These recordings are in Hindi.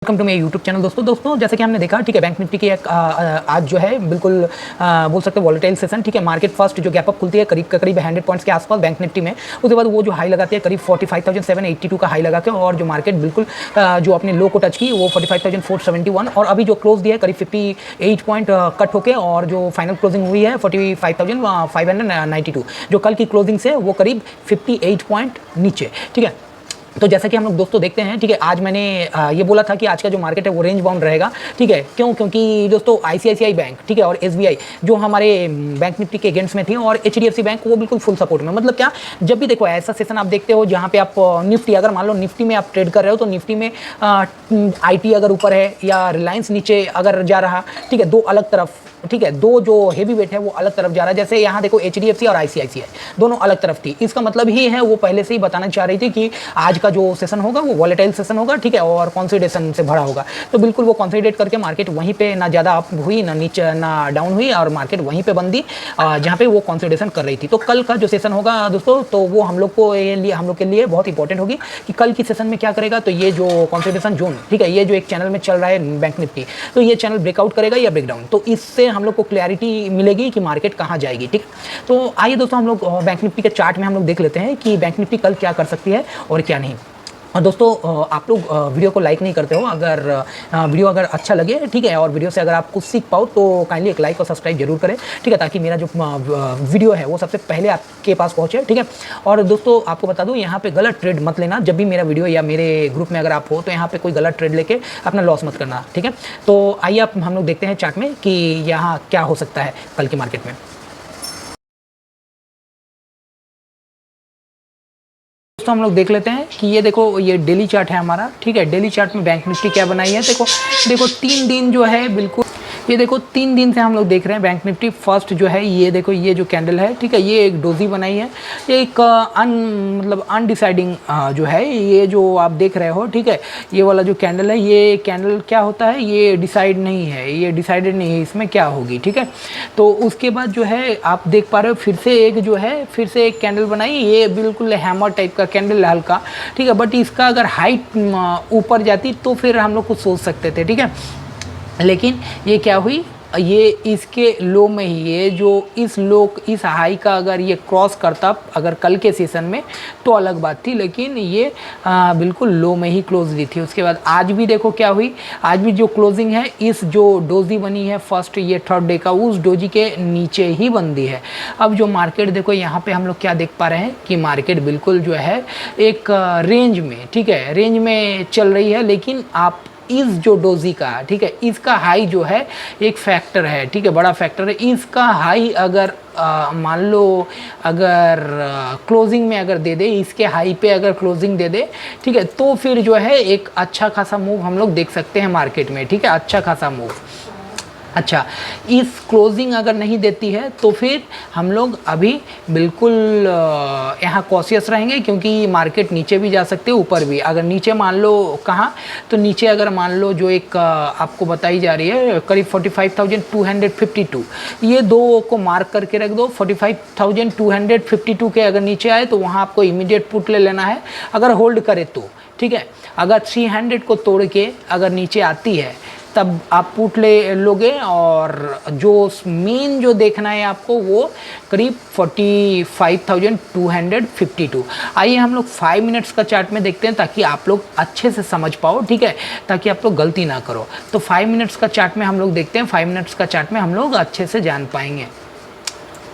वेलकम टू मेरे यूट्यूब चैनल। दोस्तों जैसे कि हमने देखा, ठीक है, बैंक निफ्टी की एक आज जो है बिल्कुल बोल सकते हैं वॉलेटाइल सेशन। ठीक है, मार्केट फर्स्ट जो गैप अप खुलती है करीब 100 पॉइंट्स के आसपास बैंक निफ्टी में, उसके बाद वो जो हाई लगाती है करीब 45,782 का हाई लगा के, और जो मार्केट बिल्कुल जो अपने लो को टच की वो 45,471, और अभी जो क्लोज दिया है करीब 58 पॉइंट कट होके, और जो फाइनल क्लोजिंग हुई है 45,592, जो कल की क्लोजिंग से वो करीब 58 पॉइंट नीचे। ठीक है, तो जैसा कि हम लोग दोस्तों देखते हैं, ठीक है, आज मैंने ये बोला था कि आज का जो मार्केट है वो रेंज बाउंड रहेगा। ठीक है, क्योंकि दोस्तों आईसीआईसीआई बैंक, ठीक है, और एसबीआई जो हमारे बैंक निफ्टी के अगेंस्ट में थी, और एचडीएफसी बैंक वो बिल्कुल फुल सपोर्ट में। मतलब क्या, जब भी देखो ऐसा सेशन आप देखते हो जहाँ पे आप निफ्टी, अगर मान लो निफ्टी में आप ट्रेड कर रहे हो तो निफ्टी में आईटी अगर ऊपर है या रिलायंस नीचे अगर जा रहा, ठीक है, दो अलग तरफ, ठीक है, दो जो हेवी वेट है वो अलग तरफ जा रहा है। जैसे यहाँ देखो एचडीएफसी और आईसीआईसीआई दोनों अलग तरफ थी। इसका मतलब ही है वो पहले से ही बताना चाह रही थी कि आज का जो सेशन होगा वो वॉलेटाइल सेशन होगा, ठीक है, और कंसोलिडेशन से भरा होगा। तो बिल्कुल वो कंसोलिडेट करके मार्केट वहीं पे ना ज़्यादा अप हुई ना नीचे ना डाउन हुई, और मार्केट वहीं पे बंदी जहाँ पे वो कंसोलिडेशन कर रही थी। तो कल का जो सेशन होगा दोस्तों, तो वो हम लोग के लिए बहुत इंपॉर्टेंट होगी कि कल की सेशन में क्या करेगा। तो ये जो कंसोलिडेशन जोन, ठीक है, ये जो एक चैनल में चल रहा है बैंक निफ्टी, तो ये चैनल ब्रेकआउट करेगा या ब्रेकडाउन, तो इससे हम लोग को क्लैरिटी मिलेगी कि मार्केट कहाँ जाएगी। ठीक, तो आइए दोस्तों हम लोग बैंक निफ्टी के चार्ट में हम लोग देख लेते हैं कि बैंक निफ्टी कल क्या कर सकती है और क्या नहीं। और दोस्तों आप लोग वीडियो को लाइक नहीं करते हो, अगर वीडियो अगर अच्छा लगे, ठीक है, और वीडियो से अगर आप कुछ सीख पाओ तो काइंडली एक लाइक और सब्सक्राइब जरूर करें, ठीक है, ताकि मेरा जो वीडियो है वो सबसे पहले आपके पास पहुंचे। ठीक है, और दोस्तों आपको बता दूं, यहाँ पे गलत ट्रेड मत लेना। जब भी मेरा वीडियो या मेरे ग्रुप में अगर आप हो तो यहाँ पे कोई गलत ट्रेड लेके अपना लॉस मत करना। ठीक है, तो आइए हम लोग देखते हैं चार्ट में कि यहाँ क्या हो सकता है कल की मार्केट में। दोस्तों हम लोग देख लेते हैं कि ये देखो, ये डेली चार्ट है हमारा। ठीक है, डेली चार्ट में बैंक निफ्टी क्या बनाई है, देखो 3 दिन जो है बिल्कुल, ये देखो 3 दिन से हम लोग देख रहे हैं बैंक निफ्टी। फर्स्ट जो है ये देखो, ये जो कैंडल है, ठीक है, ये एक डोजी बनाई है, ये एक मतलब अनडिसाइडिंग जो है, ये जो आप देख रहे हो, ठीक है, ये वाला जो कैंडल है, ये कैंडल क्या होता है, ये डिसाइड नहीं है, ये डिसाइडेड नहीं है इसमें क्या होगी। ठीक है, तो उसके बाद जो है आप देख पा रहे हो फिर से एक कैंडल बनाई, ये बिल्कुल हैमर टाइप का कैंडल है हल्का, ठीक है, बट इसका अगर हाइट ऊपर जाती तो फिर हम लोग कुछ सोच सकते थे। ठीक है, लेकिन ये क्या हुई, ये इसके लो में ही, ये जो इस हाई का अगर ये क्रॉस करता अगर कल के सेशन में तो अलग बात थी, लेकिन ये बिल्कुल लो में ही क्लोज दी थी। उसके बाद आज भी देखो क्या हुई, आज भी जो क्लोजिंग है इस जो डोजी बनी है फर्स्ट ये थर्ड डे का, उस डोजी के नीचे ही बंदी है। अब जो मार्केट देखो यहाँ पे हम लोग क्या देख पा रहे हैं कि मार्केट बिल्कुल जो है एक रेंज में, ठीक है, रेंज में चल रही है, लेकिन आप इस जो डोजी का, ठीक है, इसका हाई जो है एक फैक्टर है, ठीक है, बड़ा फैक्टर है। इसका हाई अगर मान लो अगर क्लोजिंग में अगर दे दे, इसके हाई पे अगर क्लोजिंग दे दे, ठीक है, तो फिर जो है एक अच्छा खासा मूव हम लोग देख सकते हैं मार्केट में। ठीक है, अच्छा खासा मूव। अच्छा, इस क्लोजिंग अगर नहीं देती है तो फिर हम लोग अभी बिल्कुल यहाँ कॉशियस रहेंगे, क्योंकि मार्केट नीचे भी जा सकते हैं ऊपर भी। अगर नीचे मान लो कहाँ, तो नीचे अगर मान लो जो एक आपको बताई जा रही है करीब 45,252, ये दो को मार्क करके रख दो। 45,252 के अगर नीचे आए तो वहाँ आपको इमीडिएट पुट ले लेना है, अगर होल्ड करे तो। ठीक है, अगर 300 को तोड़ के अगर नीचे आती है तब आप पुट ले लोगे, और जो मेन जो देखना है आपको वो करीब 45,252। आइए हम लोग 5 मिनट्स का चार्ट में देखते हैं ताकि आप लोग अच्छे से समझ पाओ, ठीक है, ताकि आप लोग गलती ना करो। तो 5 मिनट्स का चार्ट में हम लोग देखते हैं, 5 मिनट्स का चार्ट में हम लोग अच्छे से जान पाएंगे।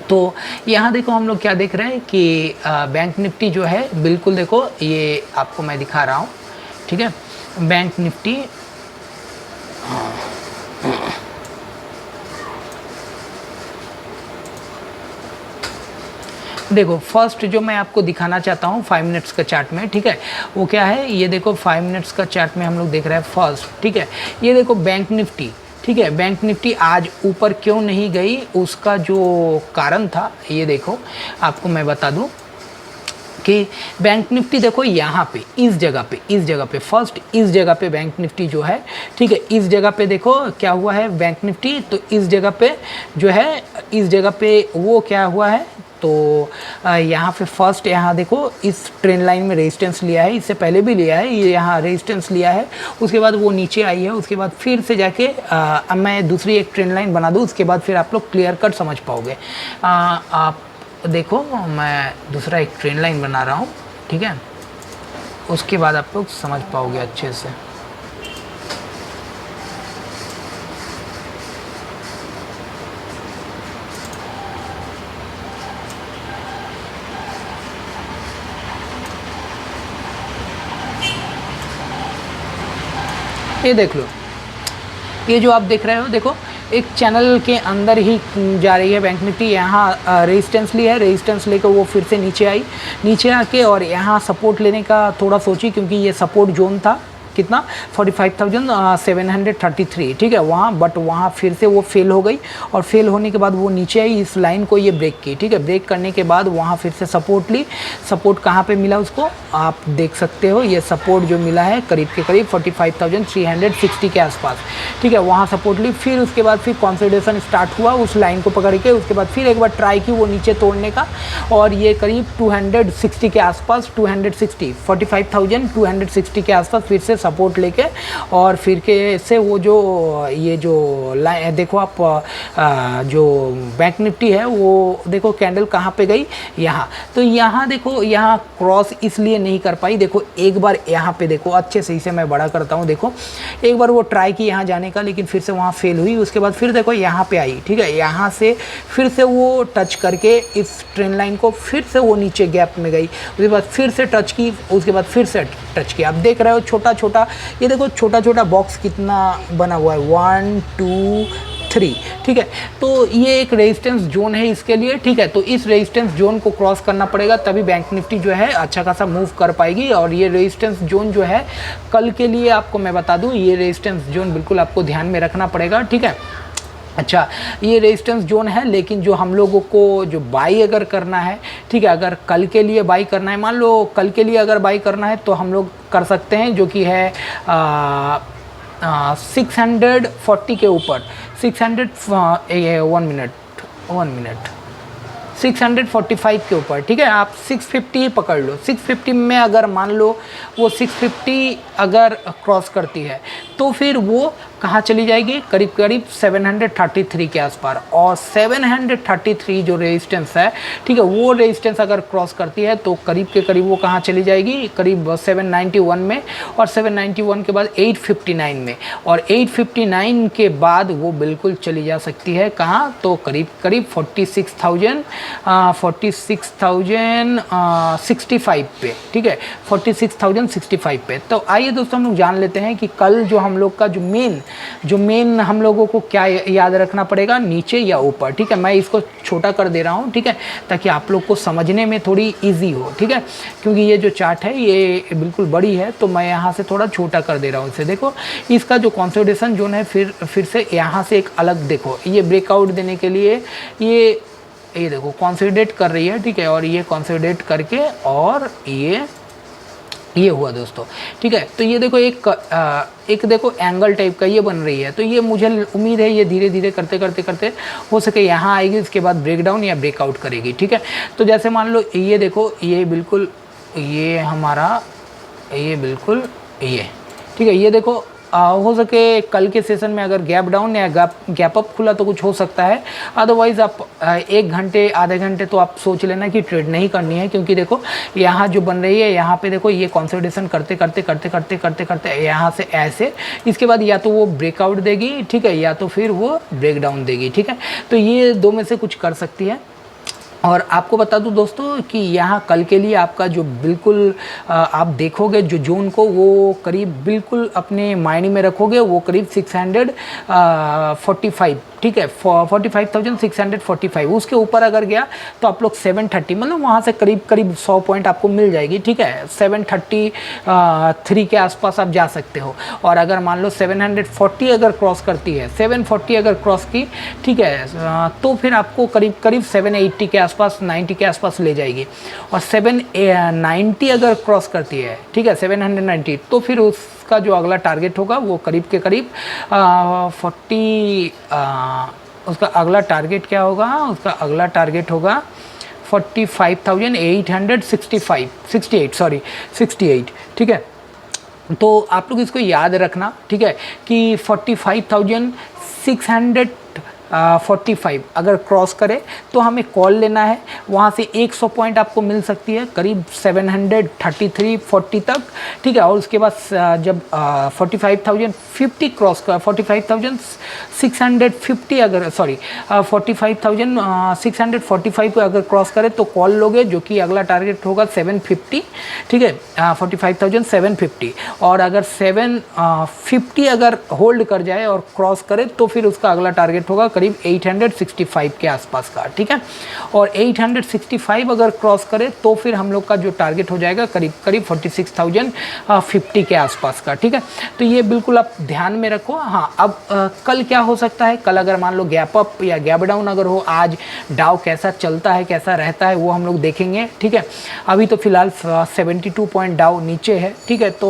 तो यहाँ देखो हम लोग क्या देख रहे हैं कि बैंक निफ्टी जो है बिल्कुल देखो, ये आपको मैं दिखा रहा हूँ, ठीक है, बैंक निफ्टी देखो फर्स्ट जो मैं आपको दिखाना चाहता हूँ 5 मिनट्स का चार्ट में, ठीक है, वो क्या है, ये देखो 5 मिनट्स का चार्ट में हम लोग देख रहे हैं फर्स्ट, ठीक है, ये देखो बैंक निफ्टी, ठीक है, बैंक निफ्टी आज ऊपर क्यों नहीं गई, उसका जो कारण था ये देखो आपको मैं बता दूँ कि बैंक निफ्टी देखो यहाँ पे इस जगह पे फर्स्ट इस जगह पे बैंक निफ्टी जो है, ठीक है, इस जगह पे देखो क्या हुआ है बैंक निफ्टी, तो इस जगह पे जो है, इस जगह पे वो क्या हुआ है, तो यहाँ पे फर्स्ट यहाँ देखो इस ट्रेन लाइन में रेजिस्टेंस लिया है, इससे पहले भी लिया है, ये यहाँ रेजिस्टेंस लिया है, उसके बाद वो नीचे आई है, उसके बाद फिर से जाके अब मैं दूसरी एक ट्रेन लाइन बना दूँ, उसके बाद फिर आप लोग क्लियर कट समझ पाओगे। आप देखो मैं दूसरा एक ट्रेन लाइन बना रहा हूँ, ठीक है, उसके बाद आप लोग समझ पाओगे अच्छे से। ये देख लो, ये जो आप देख रहे हो, देखो एक चैनल के अंदर ही जा रही है बैंक निफ्टी। यहाँ रेजिस्टेंस ली है, रेजिस्टेंस लेकर वो फिर से नीचे आई, नीचे आके और यहाँ सपोर्ट लेने का थोड़ा सोची, क्योंकि ये सपोर्ट जोन था कितना 45,733, ठीक है वहाँ, बट वहाँ फिर से वो फेल हो गई और फेल होने के बाद वो नीचे आई, इस लाइन को ये ब्रेक की, ठीक है। ब्रेक करने के बाद वहाँ फिर से सपोर्ट ली, सपोर्ट कहाँ पे मिला उसको आप देख सकते हो, ये सपोर्ट जो मिला है करीब के करीब 45,360 के आसपास, ठीक है, वहाँ सपोर्ट ली। फिर उसके बाद फिर कंसोलिडेशन स्टार्ट हुआ उस लाइन को पकड़ के, उसके बाद फिर एक बार ट्राई की वो नीचे तोड़ने का, और ये करीब 260 के आसपास, 260 45,260 के आसपास फिर से सपोर्ट लेके और फिर के से वो जो ये जो लाइन देखो आप जो बैंक निफ्टी है वो देखो कैंडल कहाँ पे गई, यहाँ। तो यहाँ देखो यहाँ क्रॉस इसलिए नहीं कर पाई, देखो एक बार यहाँ पे देखो अच्छे से, इसे मैं बड़ा करता हूँ, देखो एक बार वो ट्राई की यहाँ जाने का, लेकिन फिर से वहाँ फेल हुई, उसके बाद फिर देखो यहाँ पे आई, ठीक है, यहाँ से फिर से वो टच करके इस ट्रेन लाइन को फिर से वो नीचे गैप में गई, उसके बाद फिर से टच की, उसके बाद फिर से टच किया। आप देख रहे हो छोटा छोटा, ये देखो छोटा छोटा बॉक्स कितना बना हुआ है, 1 2 3, ठीक है। तो ये एक रेजिस्टेंस जोन है इसके लिए, ठीक है। तो इस रेजिस्टेंस जोन को क्रॉस करना पड़ेगा, तभी बैंक निफ्टी जो है अच्छा खासा मूव कर पाएगी। और ये रेजिस्टेंस जोन जो है कल के लिए आपको मैं बता दूं, ये रेजिस्टेंस जोन बिल्कुल आपको ध्यान में रखना पड़ेगा, ठीक है। अच्छा, ये रेजिस्टेंस जोन है, लेकिन जो हम लोगों को जो बाई अगर करना है, ठीक है, अगर कल के लिए बाई करना है, मान लो कल के लिए अगर बाई करना है तो हम लोग कर सकते हैं, जो कि है 640 के ऊपर, 1 मिनट 645 के ऊपर, ठीक है। आप 650 ही पकड़ लो, 650 में अगर मान लो वो 650 अगर क्रॉस करती है तो फिर वो कहाँ चली जाएगी, करीब करीब 733 के आसपास। और 733 जो रेजिस्टेंस है, ठीक है, वो रेजिस्टेंस अगर क्रॉस करती है तो करीब के करीब वो कहाँ चली जाएगी, करीब 791 में, और 791 के बाद 859 में, और 859 के बाद वो बिल्कुल चली जा सकती है कहाँ, तो करीब करीब 46,065 पे, ठीक है, 46,065 पे। तो आइए दोस्तों हम लोग जान लेते हैं कि कल जो हम लोग का जो मेन हम लोगों को क्या याद रखना पड़ेगा, नीचे या ऊपर, ठीक है। मैं इसको छोटा कर दे रहा हूँ, ठीक है, ताकि आप लोग को समझने में थोड़ी इजी हो, ठीक है, क्योंकि ये जो चार्ट है ये बिल्कुल बड़ी है, तो मैं यहाँ से थोड़ा छोटा कर दे रहा हूँ इसे। देखो इसका जो कंसोलिडेशन जोन है फिर से यहाँ से एक अलग, देखो ये ब्रेकआउट देने के लिए ये देखो कंसोलिडेट कर रही है, ठीक है, और ये कंसोलिडेट करके और ये हुआ दोस्तों, ठीक है। तो ये देखो एक देखो एंगल टाइप का ये बन रही है, तो ये मुझे उम्मीद है ये धीरे धीरे करते करते करते हो सके यहाँ आएगी, इसके बाद ब्रेकडाउन या ब्रेकआउट करेगी, ठीक है। तो जैसे मान लो ये देखो, ये बिल्कुल ये हमारा ये बिल्कुल ये, ठीक है, ये देखो हो सके कल के सेशन में अगर गैप डाउन या गैप अप खुला तो कुछ हो सकता है, अदरवाइज़ आप 1 घंटे आधे घंटे तो आप सोच लेना कि ट्रेड नहीं करनी है, क्योंकि देखो यहाँ जो बन रही है, यहाँ पे देखो ये कंसोलिडेशन करते करते करते करते करते करते यहाँ से ऐसे, इसके बाद या तो वो ब्रेकआउट देगी, ठीक है, या तो फिर वो ब्रेक डाउन देगी, ठीक है। तो ये दो में से कुछ कर सकती है। और आपको बता दूं दोस्तों कि यहाँ कल के लिए आपका जो बिल्कुल आप देखोगे जो जोन को, वो करीब बिल्कुल अपने मायने में रखोगे, वो करीब 645, ठीक है, 45,645, उसके ऊपर अगर गया तो आप लोग 730, मतलब वहाँ से करीब करीब 100 पॉइंट आपको मिल जाएगी, ठीक है, 733 के आसपास आप जा सकते हो। और अगर मान लो 740 अगर क्रॉस करती है, 740 अगर क्रॉस की, ठीक है, तो फिर आपको करीब करीब 780 के आसपास, 90 के आसपास ले जाएगी। और 790 अगर क्रॉस करती है, ठीक है, 790, तो फिर उसका जो अगला टारगेट होगा वो करीब के करीब 40, उसका अगला टारगेट क्या होगा, उसका अगला टारगेट होगा 68, ठीक है। तो आप लोग इसको याद रखना, ठीक है, कि 45,645 अगर क्रॉस करे तो हमें कॉल लेना है। वहाँ से 100 पॉइंट आपको मिल सकती है, करीब 733-40 तक, ठीक है। और उसके बाद जब 45,050 क्रॉस कर 45,650 अगर 45,645 को अगर क्रॉस करे तो कॉल लोगे, जो कि अगला टारगेट होगा 750, ठीक है, 45,750। और अगर 750 अगर होल्ड कर जाए और क्रॉस करे तो फिर उसका अगला टारगेट होगा करीब 865 के आसपास का, ठीक है। और 865 अगर क्रॉस करे तो फिर हम लोग का जो टारगेट हो जाएगा करीब 46,050 के आसपास का, ठीक है। तो ये बिल्कुल आप ध्यान में रखो। हाँ, अब कल क्या हो सकता है, कल अगर मान लो गैप अप या गैप डाउन अगर हो, आज डाउ कैसा चलता है, कैसा रहता है, वो हम लोग देखेंगे, ठीक है। अभी तो फिलहाल 72 पॉइंट डाउ नीचे है, ठीक है। तो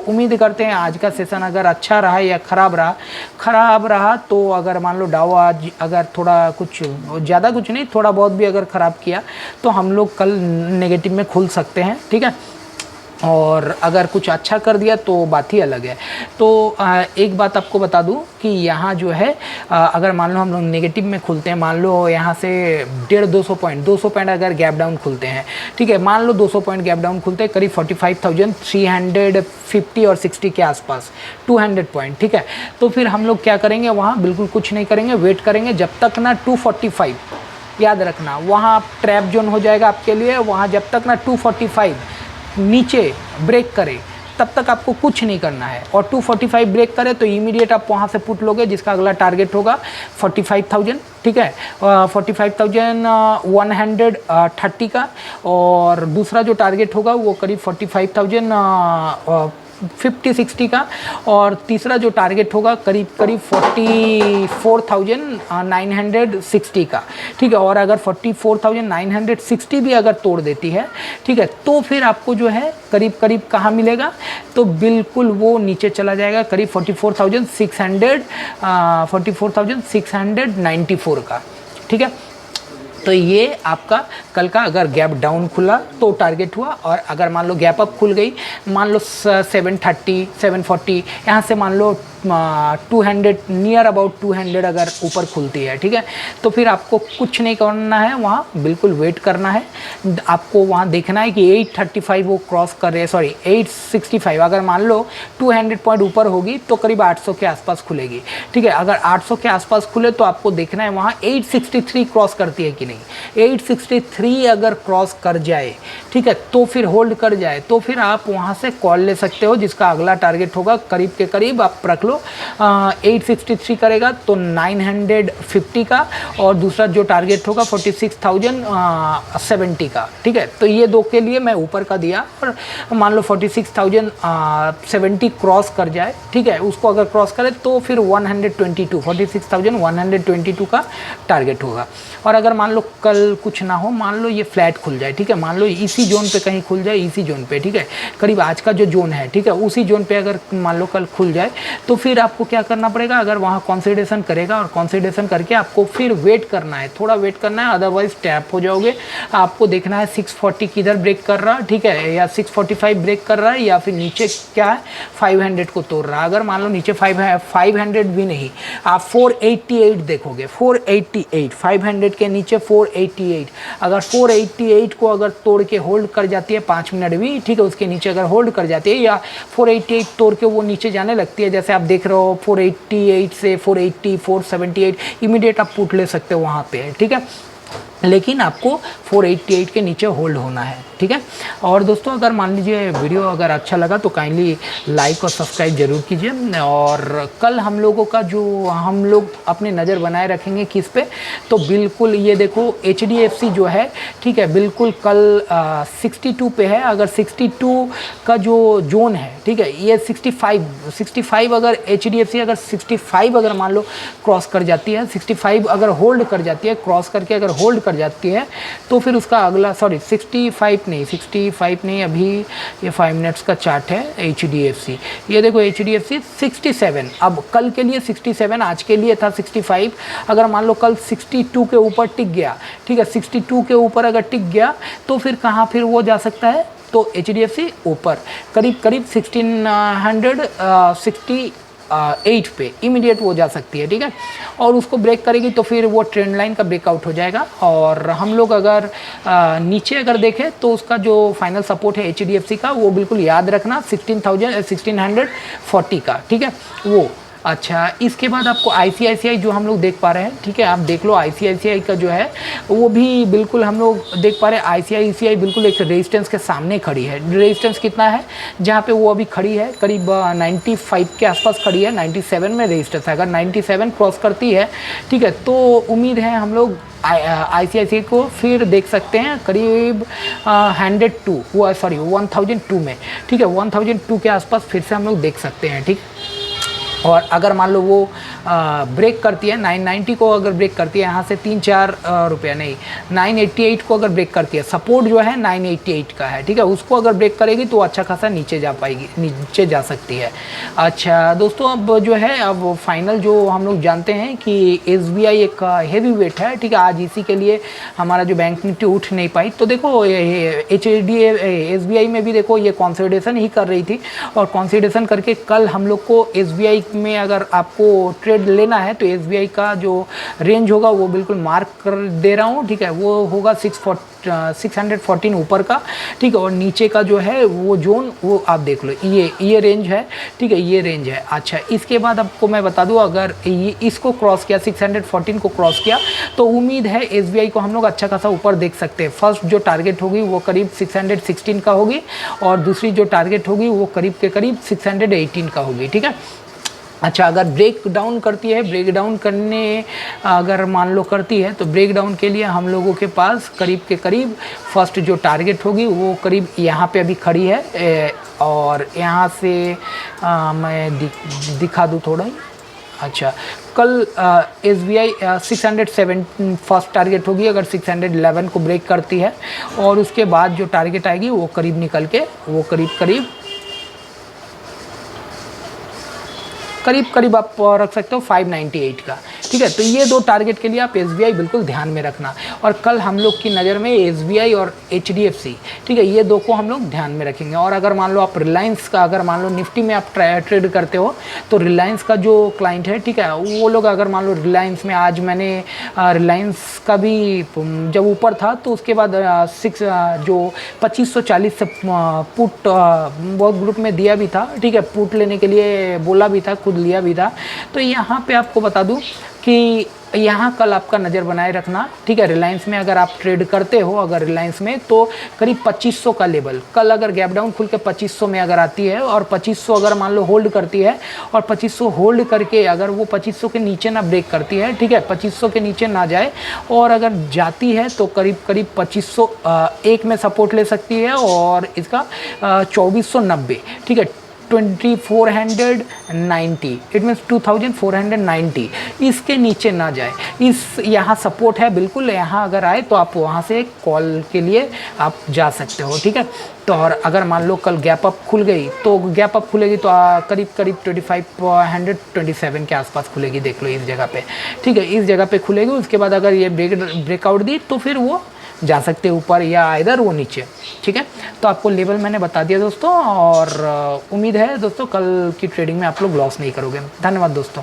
उम्मीद करते हैं आज का सेशन अगर अच्छा रहा या ख़राब रहा तो अगर मान लो डाउ आज अगर थोड़ा कुछ ज़्यादा कुछ नहीं, थोड़ा बहुत भी अगर ख़राब किया तो हम लोग कल नेगेटिव में खुल सकते हैं, ठीक है। और अगर कुछ अच्छा कर दिया तो बात ही अलग है। तो एक बात आपको बता दूं कि यहाँ जो है अगर मान लो हम लोग नेगेटिव में खुलते हैं, मान लो यहाँ से 200 पॉइंट अगर गैप डाउन खुलते हैं, ठीक है, मान लो 200 पॉइंट गैप डाउन खुलते हैं करीब 45,350 और 60 के आसपास, 200 पॉइंट, ठीक है। तो फिर हम लोग क्या करेंगे, वहाँ बिल्कुल कुछ नहीं करेंगे, वेट करेंगे जब तक ना 245, याद रखना वहाँ ट्रैप जोन हो जाएगा आपके लिए। वहाँ जब तक ना 245 नीचे ब्रेक करे तब तक आपको कुछ नहीं करना है। और 245 ब्रेक करे तो इमीडिएट आप वहाँ से पुट लोगे, जिसका अगला टारगेट होगा 45,000, ठीक है, 45,130 का। और दूसरा जो टारगेट होगा वो करीब 45,050-60 का। और तीसरा जो टारगेट होगा करीब 44,960 का, ठीक है। और अगर 44,960 भी अगर तोड़ देती है, ठीक है, तो फिर आपको जो है करीब कहाँ मिलेगा, तो बिल्कुल वो नीचे चला जाएगा करीब 44,694 का, ठीक है। तो ये आपका कल का अगर गैप डाउन खुला तो टारगेट हुआ। और अगर मान लो गैप अप खुल गई, मान लो 730 740, यहाँ से मान लो 200 नियर अबाउट 200 अगर ऊपर खुलती है, ठीक है, तो फिर आपको कुछ नहीं करना है, वहाँ बिल्कुल वेट करना है। आपको वहाँ देखना है कि 835 वो क्रॉस कर रहे हैं, 865 अगर मान लो 200 पॉइंट ऊपर होगी तो करीब 800 के आसपास खुलेगी, ठीक है। अगर 800 के आसपास खुले तो आपको देखना है वहाँ 863 क्रॉस करती है कि नहीं। 863 अगर क्रॉस कर जाए, ठीक है, तो फिर होल्ड कर जाए तो फिर आप वहाँ से कॉल ले सकते हो, जिसका अगला टारगेट होगा करीब के करीब आप रख लो 863 करेगा तो 950 का। और दूसरा जो टारगेट होगा 46,070 का, ठीक है। तो ये दो के लिए मैं ऊपर का दिया। और मान लो 46,070 क्रॉस कर जाए, ठीक है, उसको अगर क्रॉस करे तो फिर 46,122 का टारगेट होगा। और अगर मान लो कल कुछ ना हो, मान लो ये फ्लैट खुल जाए, ठीक है, मान लो इसी जोन पे कहीं खुल जाए, इसी जोन पे, ठीक है, करीब आज का जो जोन है, ठीक है, उसी जोन पे अगर मान लो कल खुल जाए तो फिर आपको क्या करना पड़ेगा, अगर वहाँ कंसोलिडेशन करेगा और कंसोलिडेशन करके आपको फिर वेट करना है, थोड़ा वेट करना है, अदरवाइज टैप हो जाओगे। आपको देखना है 640 किधर ब्रेक कर रहा है, ठीक है, या 645 ब्रेक कर रहा है, या फिर नीचे क्या है 500 को तोड़ रहा है। अगर मान लो नीचे 500 भी नहीं, आप 488 देखोगे, 488, 500 के नीचे 488, अगर 488 को अगर तोड़ के होल्ड कर जाती है 5 मिनट भी, ठीक है, उसके नीचे अगर होल्ड कर जाती है या 488 तोड़ के वो नीचे जाने लगती है, जैसे आप देख रहे हो 488 से 480 478, इमीडिएट आप पुट ले सकते हो वहाँ पे, ठीक है। लेकिन आपको 488 के नीचे होल्ड होना है, ठीक है। और दोस्तों अगर मान लीजिए वीडियो अगर अच्छा लगा तो काइंडली लाइक और सब्सक्राइब जरूर कीजिए। और कल हम लोगों का जो हम लोग अपनी नज़र बनाए रखेंगे किस पे, तो बिल्कुल ये देखो HDFC जो है, ठीक है, बिल्कुल कल 62 पे है। अगर 62 का जो जोन है, ठीक है, ये 65 अगर HDFC अगर 65 अगर मान लो क्रॉस कर जाती है, 65 अगर होल्ड कर जाती है, क्रॉस करके अगर होल्ड कर जाती है तो फिर उसका अगला 65 नहीं, 65 नहीं, अभी ये 5 मिनट्स का चार्ट है HDFC। ये देखो HDFC 67, अब कल के लिए 67, आज के लिए था 65। अगर मान लो कल 62 के ऊपर टिक गया, ठीक है, 62 के ऊपर अगर टिक गया तो फिर कहाँ फिर वो जा सकता है, तो HDFC ऊपर करीब करीब 1668 पे इमीडिएट वो जा सकती है, ठीक है। और उसको ब्रेक करेगी तो फिर वो ट्रेंड लाइन का ब्रेकआउट हो जाएगा। और हम लोग अगर नीचे अगर देखें तो उसका जो फाइनल सपोर्ट है HDFC का, वो बिल्कुल याद रखना 1640 का, ठीक है वो। अच्छा, इसके बाद आपको ICICI जो हम लोग देख पा रहे हैं, ठीक है, आप देख लो ICICI का जो है वो भी बिल्कुल हम लोग देख पा रहे हैं। ICICI बिल्कुल एक रेजिस्टेंस के सामने खड़ी है। रेजिस्टेंस कितना है जहाँ पे वो अभी खड़ी है, करीब 95 के आसपास खड़ी है, 97 में रेजिस्टेंस है। अगर 97 क्रॉस करती है, ठीक है, तो उम्मीद है हम लोग ICICI को फिर देख सकते हैं करीब 1002 में, ठीक है, 1002 के आसपास फिर से हम लोग देख सकते हैं, ठीक। और अगर मान लो वो ब्रेक करती है 990 को, अगर ब्रेक करती है यहाँ से 3-4 रुपया नहीं, 988 को अगर ब्रेक करती है, सपोर्ट जो है 988 का है, ठीक है, उसको अगर ब्रेक करेगी तो अच्छा खासा नीचे जा पाएगी, नीचे जा सकती है। अच्छा दोस्तों, अब जो है अब फाइनल जो हम लोग जानते हैं कि SBI एक हेवी वेट है, ठीक है, आज इसी के लिए हमारा जो बैंक निफ्टी उठ नहीं पाई। तो देखो SBI में भी देखो ये कंसोलिडेशन ही कर रही थी, और कंसोलिडेशन करके कल हम लोग को SBI में अगर आपको ट्रेड लेना है तो SBI का जो रेंज होगा वो बिल्कुल मार्क कर दे रहा हूँ, ठीक है, वो होगा 614 ऊपर का, ठीक है, और नीचे का जो है वो जोन वो आप देख लो, ये रेंज है, ठीक है, ये रेंज है। अच्छा, इसके बाद आपको मैं बता दूं, अगर ये इसको क्रॉस किया, 614 को क्रॉस किया, तो उम्मीद है SBI को हम लोग अच्छा खासा ऊपर देख सकते हैं। फर्स्ट जो टारगेट होगी वो करीब 616 का होगी, और दूसरी जो टारगेट होगी वो करीब के करीब 618 का होगी, ठीक है। अच्छा, अगर ब्रेक डाउन करती है, ब्रेक डाउन करने अगर मान लो करती है, तो ब्रेक डाउन के लिए हम लोगों के पास करीब के करीब फर्स्ट जो टारगेट होगी वो करीब यहाँ पे अभी खड़ी है, और यहाँ से मैं दिखा दूँ थोड़ा ही। अच्छा, कल SBI 607 फर्स्ट टारगेट होगी, अगर 611 को ब्रेक करती है, और उसके बाद जो टारगेट आएगी वो करीब निकल के वो करीब आप रख सकते हो 598 का, ठीक है। तो ये दो टारगेट के लिए आप SBI बिल्कुल ध्यान में रखना, और कल हम लोग की नज़र में SBI और HDFC, ठीक है, ये दो को हम लोग ध्यान में रखेंगे। और अगर मान लो आप रिलायंस का, अगर मान लो निफ्टी में आप ट्रेड करते हो, तो रिलायंस का जो क्लाइंट है, ठीक है, वो लोग अगर मान लो रिलायंस में, आज मैंने रिलायंस का भी जब ऊपर था तो उसके बाद जो 2540 से पुट बहुत ग्रुप में दिया भी था, ठीक है, पुट लेने के लिए बोला भी था, खुद लिया भी था। तो यहाँ पे आपको बता दूं कि यहाँ कल आपका नज़र बनाए रखना, ठीक है। रिलायंस में अगर आप ट्रेड करते हो, अगर रिलायंस में, तो करीब 2500 का लेवल, कल अगर गैप डाउन खुल के 2500 में अगर आती है, और 2500 अगर मान लो होल्ड करती है, और 2500 होल्ड करके अगर वो 2500 के नीचे ना ब्रेक करती है, ठीक है, 2500 के नीचे ना जाए, और अगर जाती है तो करीब 2501 में सपोर्ट ले सकती है, और इसका 2490, ठीक है, 2490, इट मीन्स 2490, इसके नीचे ना जाए। इस यहाँ सपोर्ट है बिल्कुल, यहाँ अगर आए तो आप वहाँ से कॉल के लिए आप जा सकते हो, ठीक है। तो और अगर मान लो कल गैप अप खुल गई, तो गैप अप खुलेगी तो करीब 2527 के आसपास खुलेगी, देख लो इस जगह पे, ठीक है, इस जगह पे खुलेगी। उसके बाद अगर ये ब्रेकआउट दी तो फिर वो जा सकते हैं ऊपर या इधर वो नीचे, ठीक है। तो आपको लेवल मैंने बता दिया दोस्तों, और उम्मीद है दोस्तों कल की ट्रेडिंग में आप लोग लॉस नहीं करोगे। धन्यवाद दोस्तों।